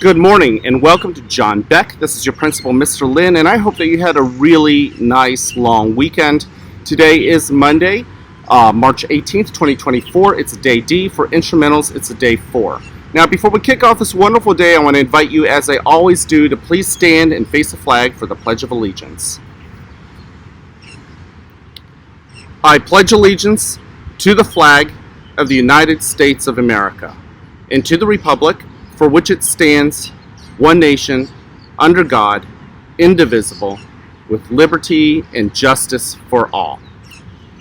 Good morning and welcome to John Beck. This is your principal, Mr. Lin, and I hope that you had a really nice long weekend. Today is Monday, March 18th, 2024. It's a day D. For instrumentals, it's a day 4. Now, before we kick off this wonderful day, I want to invite you, as I always do, to please stand and face the flag for the Pledge of Allegiance. I pledge allegiance to the flag of the United States of America and to the republic for which it stands, one nation, under God, indivisible, with liberty and justice for all.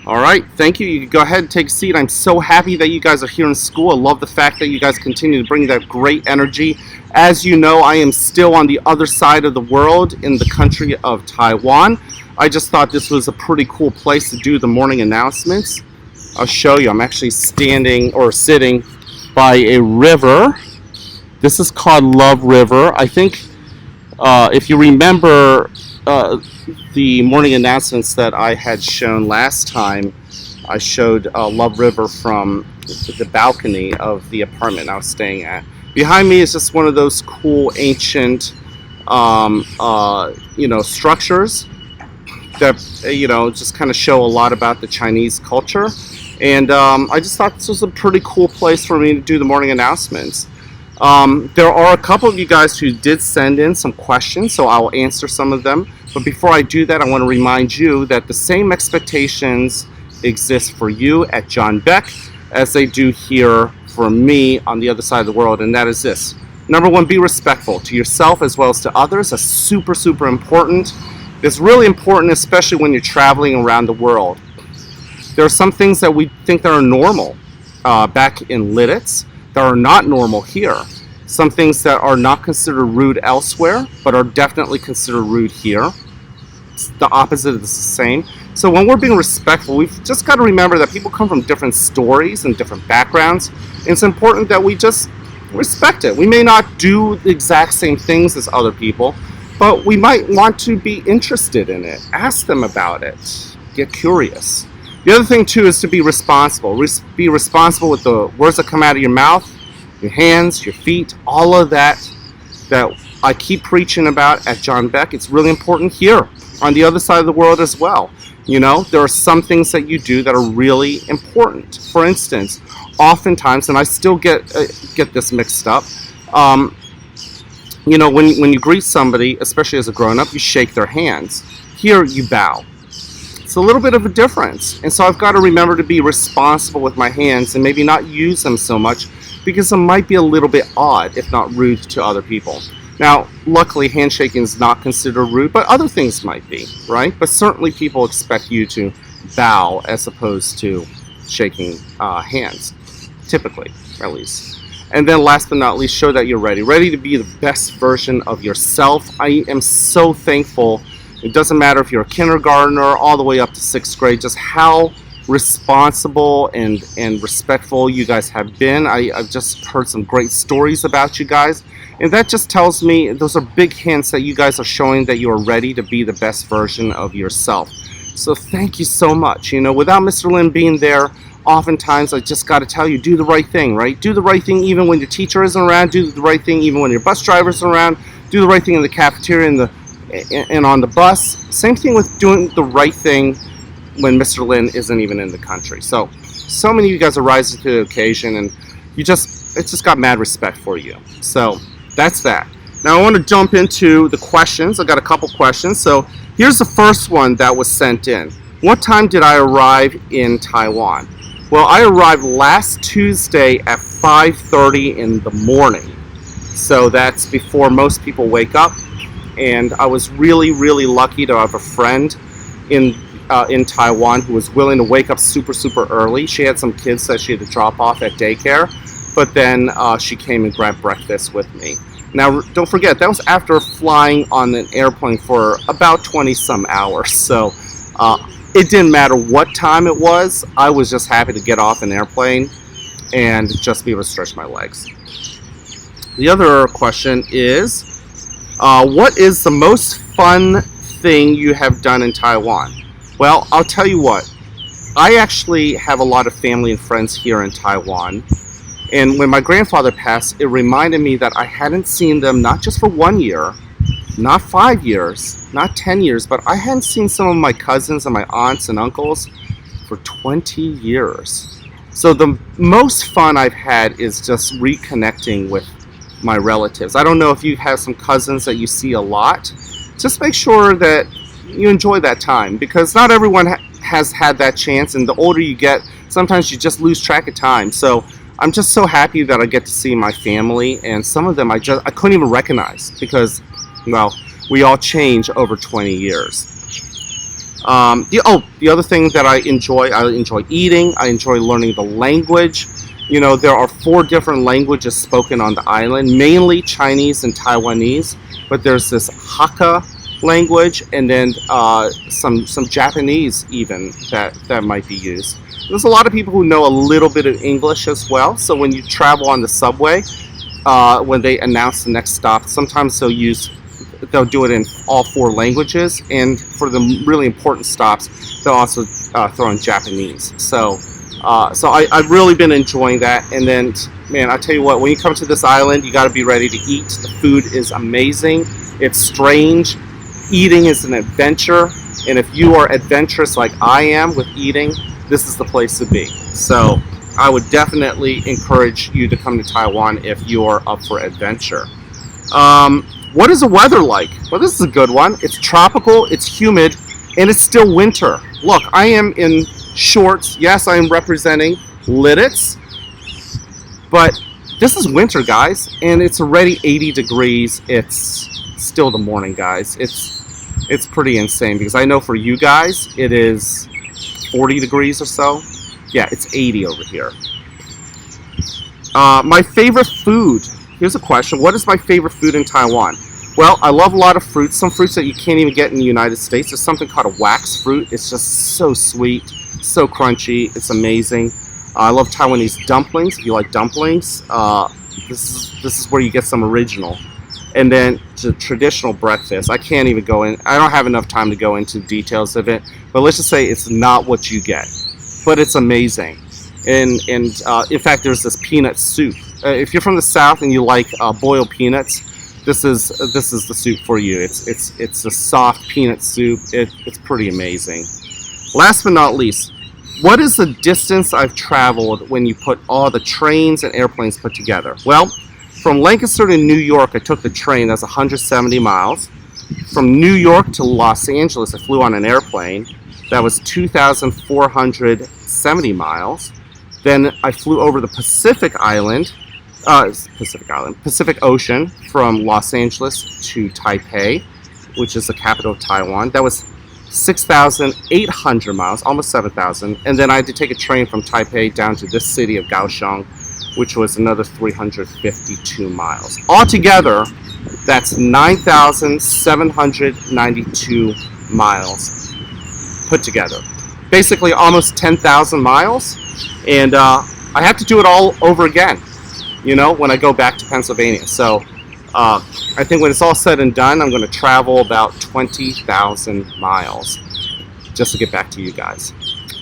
All right, thank you. You can go ahead and take a seat. I'm so happy that you guys are here in school. I love the fact that you guys continue to bring that great energy. As you know, I am still on the other side of the world in the country of Taiwan. I just thought this was a pretty cool place to do the morning announcements. I'll show you. I'm actually standing or sitting by a river. This is called Love River. I think if you remember the morning announcements that I had shown last time, I showed Love River from the balcony of the apartment I was staying at. Behind me is just one of those cool ancient structures that just kind of show a lot about the Chinese culture. And I just thought this was a pretty cool place for me to do the morning announcements. There are a couple of you guys who did send in some questions, so I will answer some of them. But before I do that, I want to remind you that the same expectations exist for you at John Beck as they do here for me on the other side of the world, and that is this. Number one, be respectful to yourself as well as to others. That's super, super important. It's really important, especially when you're traveling around the world. There are some things that we think that are normal back in Lidditz that are not normal here. Some things that are not considered rude elsewhere, but are definitely considered rude here. It's the opposite is the same. So when we're being respectful, we've just got to remember that people come from different stories and different backgrounds. And it's important that we just respect it. We may not do the exact same things as other people, but we might want to be interested in it. Ask them about it. Get curious. The other thing, too, is to be responsible. Be responsible with the words that come out of your mouth, your hands, your feet, all of that I keep preaching about at John Beck. It's really important here on the other side of the world as well. You know, there are some things that you do that are really important. For instance, oftentimes, and I still get this mixed up, when you greet somebody, especially as a grown-up, you shake their hands. Here, you bow. It's a little bit of a difference. And so I've got to remember to be responsible with my hands and maybe not use them so much because it might be a little bit odd, if not rude, to other people. Now, luckily, handshaking is not considered rude, but other things might be, right? But certainly people expect you to bow as opposed to shaking hands, typically, at least. And then last but not least, show that you're ready to be the best version of yourself. I am so thankful. It doesn't matter if you're a kindergartner all the way up to 6th grade, just how responsible and respectful you guys have been. I've just heard some great stories about you guys, and that just tells me those are big hints that you guys are showing that you are ready to be the best version of yourself. So thank you so much. Without Mr. Lin being there, oftentimes I just got to tell you, do the right thing, right? Do the right thing even when your teacher isn't around. Do the right thing even when your bus driver isn't around. Do the right thing in the cafeteria and on the bus. Same thing with doing the right thing when Mr. Lin isn't even in the country. So many of you guys are rising to the occasion, and it's just got mad respect for you. So that's that. Now I want to jump into the questions. I got a couple questions. So here's the first one that was sent in. What time did I arrive in Taiwan? Well, I arrived last Tuesday at 5:30 in the morning. So that's before most people wake up. And I was really, really lucky to have a friend in Taiwan who was willing to wake up super, super early. She had some kids that she had to drop off at daycare, but then she came and grabbed breakfast with me. Now, don't forget, that was after flying on an airplane for about 20-some hours. So it didn't matter what time it was. I was just happy to get off an airplane and just be able to stretch my legs. The other question is, what is the most fun thing you have done in Taiwan? Well, I'll tell you what. I actually have a lot of family and friends here in Taiwan. And when my grandfather passed, it reminded me that I hadn't seen them not just for 1 year, not 5 years, not 10 years, but I hadn't seen some of my cousins and my aunts and uncles for 20 years. So the most fun I've had is just reconnecting with my relatives. I don't know if you have some cousins that you see a lot. Just make sure that you enjoy that time, because not everyone has had that chance, and the older you get, sometimes you just lose track of time. So I'm just so happy that I get to see my family, and some of them I couldn't even recognize because, well, we all change over 20 years. The other thing that I enjoy eating. I enjoy learning the language. You know, there are 4 different languages spoken on the island, mainly Chinese and Taiwanese, but there's this Hakka language, and then some Japanese even that might be used. There's a lot of people who know a little bit of English as well, so when you travel on the subway, when they announce the next stop, sometimes they'll do it in all 4 languages, and for the really important stops, they'll also throw in Japanese. So I've really been enjoying that. And then, man, I tell you what, when you come to this island, you got to be ready to eat. The food is amazing. It's strange. Eating is an adventure, and if you are adventurous like I am with eating, this is the place to be. So I would definitely encourage you to come to Taiwan if you're up for adventure. What is the weather like? Well, this is a good one. It's tropical, it's humid, and it's still winter. Look, I am in shorts. Yes, I am representing Lidditz, but this is winter, guys, and it's already 80 degrees. It's still the morning, guys. It's pretty insane, because I know for you guys it is 40 degrees or so. Yeah, it's 80 over here. My favorite food. Here's a question. What is my favorite food in Taiwan? Well, I love a lot of fruits. Some fruits that you can't even get in the United States. There's something called a wax fruit. It's just so sweet, so crunchy. It's amazing. I love Taiwanese dumplings. If you like dumplings, this is where you get some original. And then the traditional breakfast. I can't even go in. I don't have enough time to go into details of it. But let's just say it's not what you get, but it's amazing. And in fact, there's this peanut soup. If you're from the South and you like boiled peanuts, this is the soup for you. It's a soft peanut soup. It's pretty amazing. Last but not least, what is the distance I've traveled when you put all the trains and airplanes put together? Well, from Lancaster to New York, I took the train. That's 170 miles. From New York to Los Angeles, I flew on an airplane. That was 2,470 miles. Then I flew over the Pacific Ocean from Los Angeles to Taipei, which is the capital of Taiwan. That was 6,800 miles, almost 7,000. And then I had to take a train from Taipei down to this city of Kaohsiung, which was another 352 miles. Altogether, that's 9,792 miles put together. Basically almost 10,000 miles. And I have to do it all over again, you know, when I go back to Pennsylvania. So I think when it's all said and done, I'm going to travel about 20,000 miles just to get back to you guys.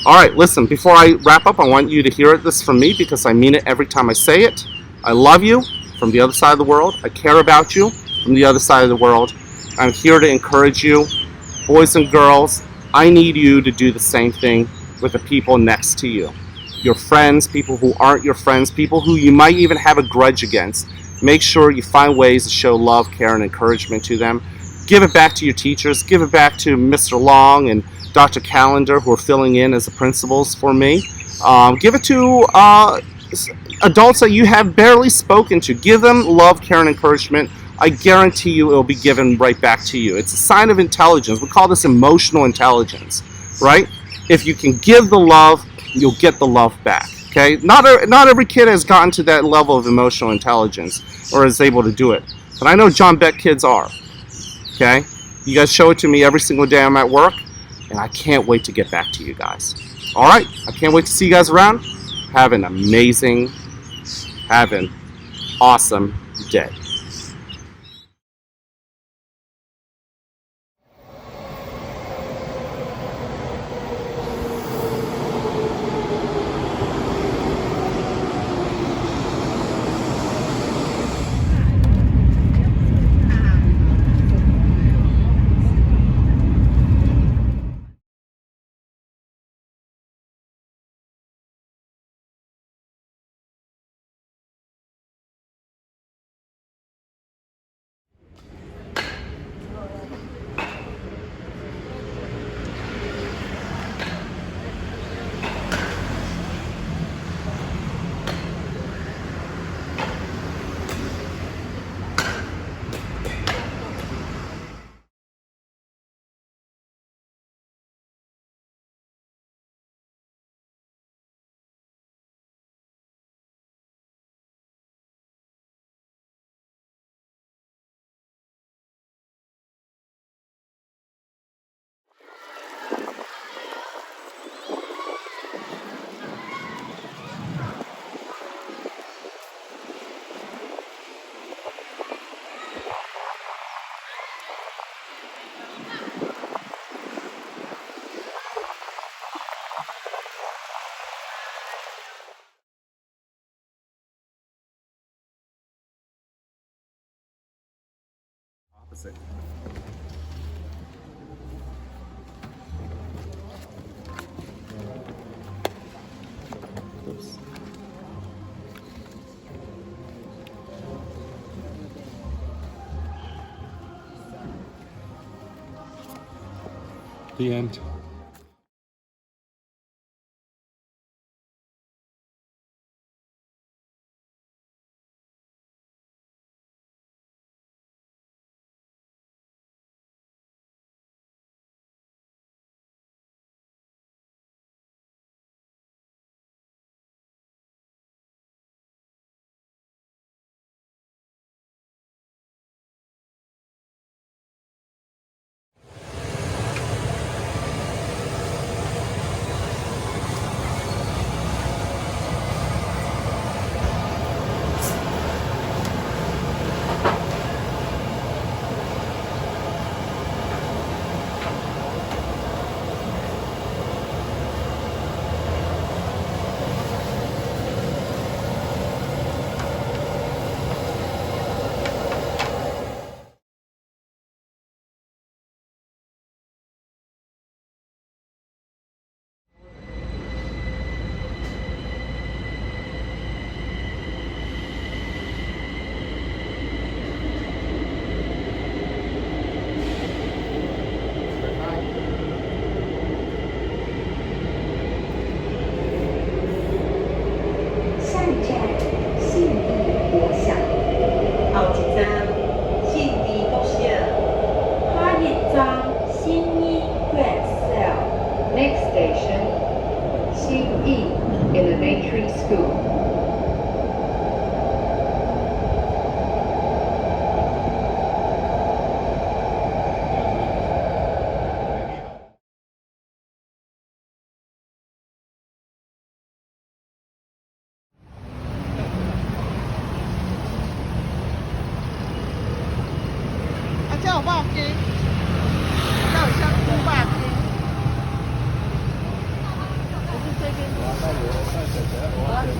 All right, listen, before I wrap up, I want you to hear this from me, because I mean it every time I say it. I love you from the other side of the world. I care about you from the other side of the world. I'm here to encourage you. Boys and girls, I need you to do the same thing with the people next to you. Your friends, people who aren't your friends, people who you might even have a grudge against. Make sure you find ways to show love, care, and encouragement to them. Give it back to your teachers. Give it back to Mr. Long and Dr. Callender, who are filling in as the principals for me. Give it to adults that you have barely spoken to. Give them love, care, and encouragement. I guarantee you it will be given right back to you. It's a sign of intelligence. We call this emotional intelligence, right? If you can give the love, you'll get the love back. Okay? Not every kid has gotten to that level of emotional intelligence or is able to do it. But I know John Beck kids are. Okay? You guys show it to me every single day I'm at work, and I can't wait to get back to you guys. All right? I can't wait to see you guys around. Have an awesome day. opposite. Oops. The end. Next station, 新义 Elementary School. À, 叫我报鸡，叫我香菇霸鸡。不是这边。我要先。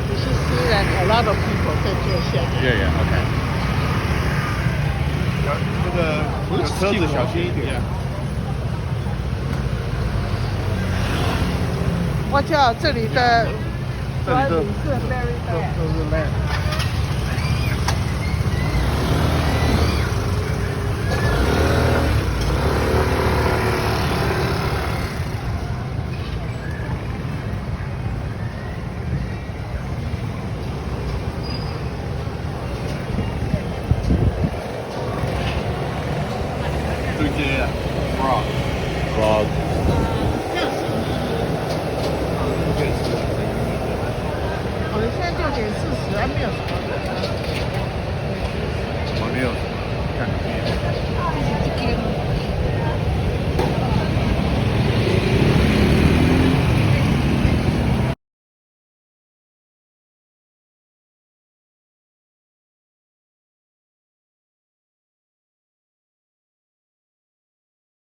不是私人 ，a lot of people 可以坐下。Yeah, yeah, okay. 那个车子小心一点。我叫这里的管理是 very bad。都是烂。对接啊 ，frog。我现在6:40，还没有。